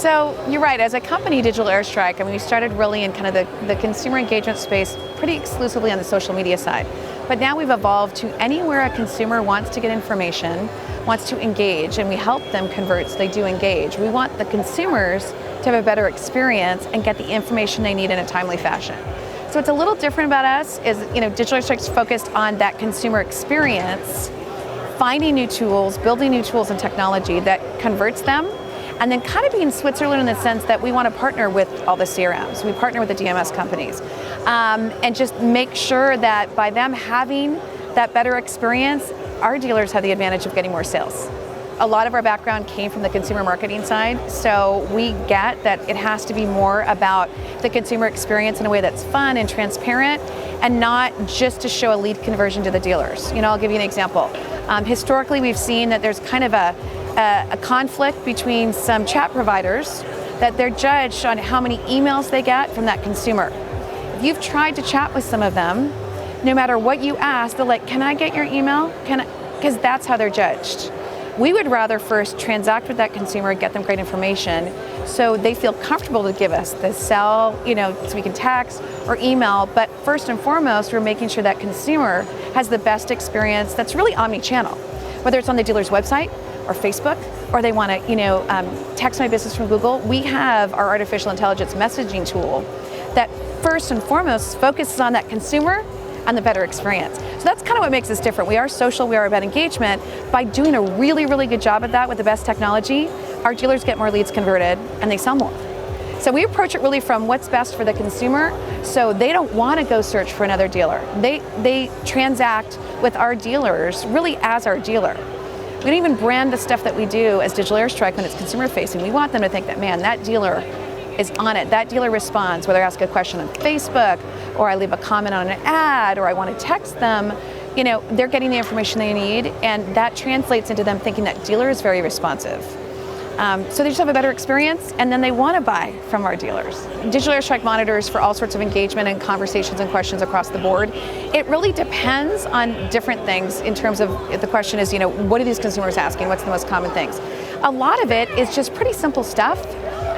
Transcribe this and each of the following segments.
So you're right, as a company, Digital Airstrike, I mean, we started really in kind of the consumer engagement space pretty exclusively on the social media side. But now we've evolved to anywhere a consumer wants to get information, wants to engage, and we help them convert so they do engage. We want the consumers to have a better experience and get the information they need in a timely fashion. So what's a little different about us is, Digital Airstrike's focused on that consumer experience, finding new tools, building new tools and technology that converts them, and then kind of being Switzerland in the sense that we want to partner with all the CRMs. We partner with the DMS companies and just make sure that by them having that better experience, our dealers have the advantage of getting more sales. A lot of our background came from the consumer marketing side, so we get that it has to be more about the consumer experience in a way that's fun and transparent and not just to show a lead conversion to the dealers. I'll give you an example. Historically, we've seen that there's kind of a conflict between some chat providers that they're judged on how many emails they get from that consumer. If you've tried to chat with some of them, no matter what you ask, they're like, can I get your email? Because that's how they're judged. We would rather first transact with that consumer, get them great information, so they feel comfortable to give us the sell, so we can text or email. But first and foremost, we're making sure that consumer has the best experience that's really omni-channel, whether it's on the dealer's website or Facebook, or they want to, text my business from Google. We have our artificial intelligence messaging tool that first and foremost focuses on that consumer and the better experience. So that's kind of what makes us different. We are social, we are about engagement. By doing a really, really good job at that with the best technology, our dealers get more leads converted and they sell more. So we approach it really from what's best for the consumer, so they don't want to go search for another dealer. They transact with our dealers really as our dealer. We don't even brand the stuff that we do as Digital Airstrike when it's consumer facing. We want them to think that, man, that dealer is on it. That dealer responds, whether I ask a question on Facebook or I leave a comment on an ad or I want to text them, they're getting the information they need, and that translates into them thinking that dealer is very responsive. So they just have a better experience, and then they want to buy from our dealers. Digital Airstrike monitors for all sorts of engagement and conversations and questions across the board. It really depends on different things in terms of, the question is, what are these consumers asking? What's the most common things? A lot of it is just pretty simple stuff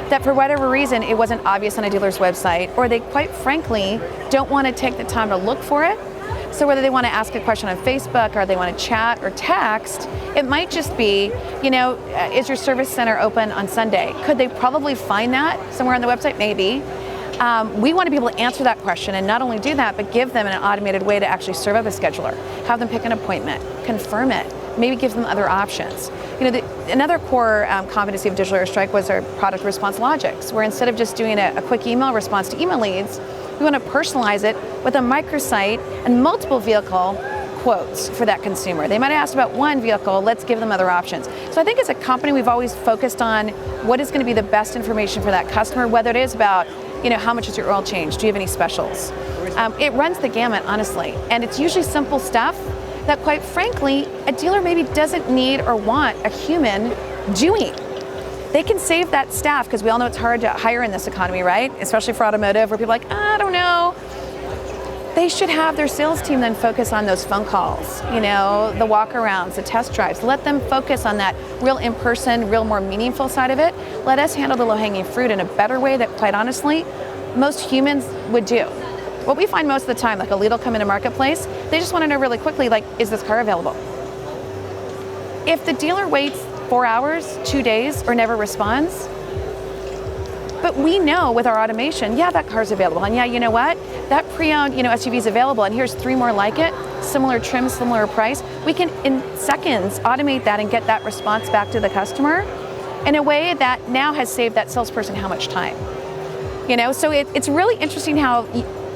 that for whatever reason it wasn't obvious on a dealer's website, or they quite frankly don't want to take the time to look for it. So whether they want to ask a question on Facebook or they want to chat or text, it might just be, is your service center open on Sunday? Could they probably find that somewhere on the website? Maybe. We want to be able to answer that question and not only do that, but give them an automated way to actually serve up a scheduler, have them pick an appointment, confirm it, maybe give them other options. Another core competency of Digital Airstrike was our product response logics, where instead of just doing a quick email response to email leads, we want to personalize it with a microsite and multiple vehicle quotes for that consumer. They might have asked about one vehicle, let's give them other options. So I think as a company, we've always focused on what is going to be the best information for that customer, whether it is about, how much is your oil change? Do you have any specials? It runs the gamut, honestly. And it's usually simple stuff that, quite frankly, a dealer maybe doesn't need or want a human doing. They can save that staff, because we all know it's hard to hire in this economy, right? Especially for automotive, where people are like, I don't know. They should have their sales team then focus on those phone calls, the walk-arounds, the test drives. Let them focus on that real in-person, real more meaningful side of it. Let us handle the low-hanging fruit in a better way that, quite honestly, most humans would do. What we find most of the time, like a lead will come in a marketplace, they just want to know really quickly, is this car available? If the dealer waits 4 hours, 2 days, or never responds, but we know with our automation, yeah, that car's available, and yeah, you know what? That pre-owned, SUV is available, and here's 3 more like it, similar trim, similar price. We can, in seconds, automate that and get that response back to the customer in a way that now has saved that salesperson how much time? So it's really interesting how,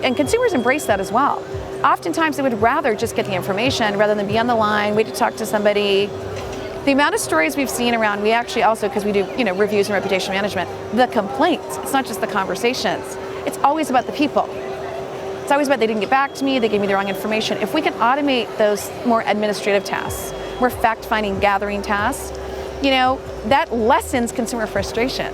and consumers embrace that as well. Oftentimes they would rather just get the information rather than be on the line, wait to talk to somebody. The amount of stories we've seen around, we actually also, because we do reviews and reputation management, the complaints, it's not just the conversations, it's always about the people. It's always about they didn't get back to me, they gave me the wrong information. If we can automate those more administrative tasks, more fact-finding, gathering tasks, that lessens consumer frustration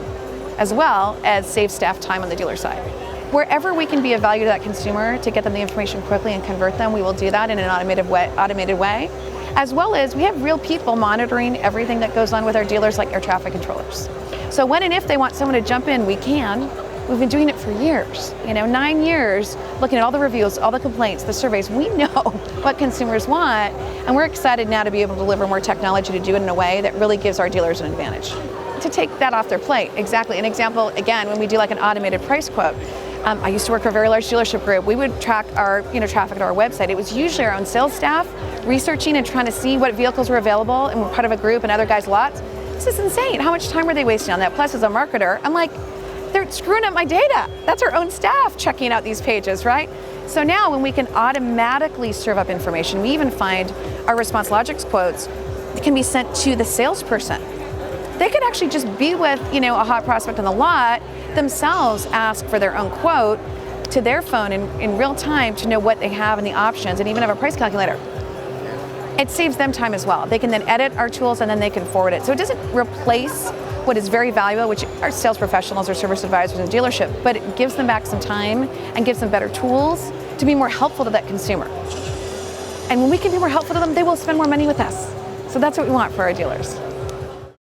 as well as saves staff time on the dealer side. Wherever we can be of value to that consumer to get them the information quickly and convert them, we will do that in an automated way. As well as we have real people monitoring everything that goes on with our dealers, like air traffic controllers. So when and if they want someone to jump in, we can. We've been doing it for years, 9 years, looking at all the reviews, all the complaints, the surveys. We know what consumers want, and we're excited now to be able to deliver more technology to do it in a way that really gives our dealers an advantage. To take that off their plate, exactly. An example, again, when we do like an automated price quote. I used to work for a very large dealership group. We would track our traffic to our website. It was usually our own sales staff researching and trying to see what vehicles were available, and we're part of a group and other guys' lots. This is insane. How much time were they wasting on that? Plus, as a marketer, I'm like, they're screwing up my data. That's our own staff checking out these pages, right? So now when we can automatically serve up information, we even find our Response Logics quotes can be sent to the salesperson. They could actually just be with, a hot prospect on the lot, themselves ask for their own quote to their phone in real time to know what they have and the options, and even have a price calculator. It saves them time as well. They can then edit our tools and then they can forward it. So it doesn't replace what is very valuable, which are sales professionals or service advisors in the dealership, but it gives them back some time and gives them better tools to be more helpful to that consumer. And when we can be more helpful to them, they will spend more money with us. So that's what we want for our dealers.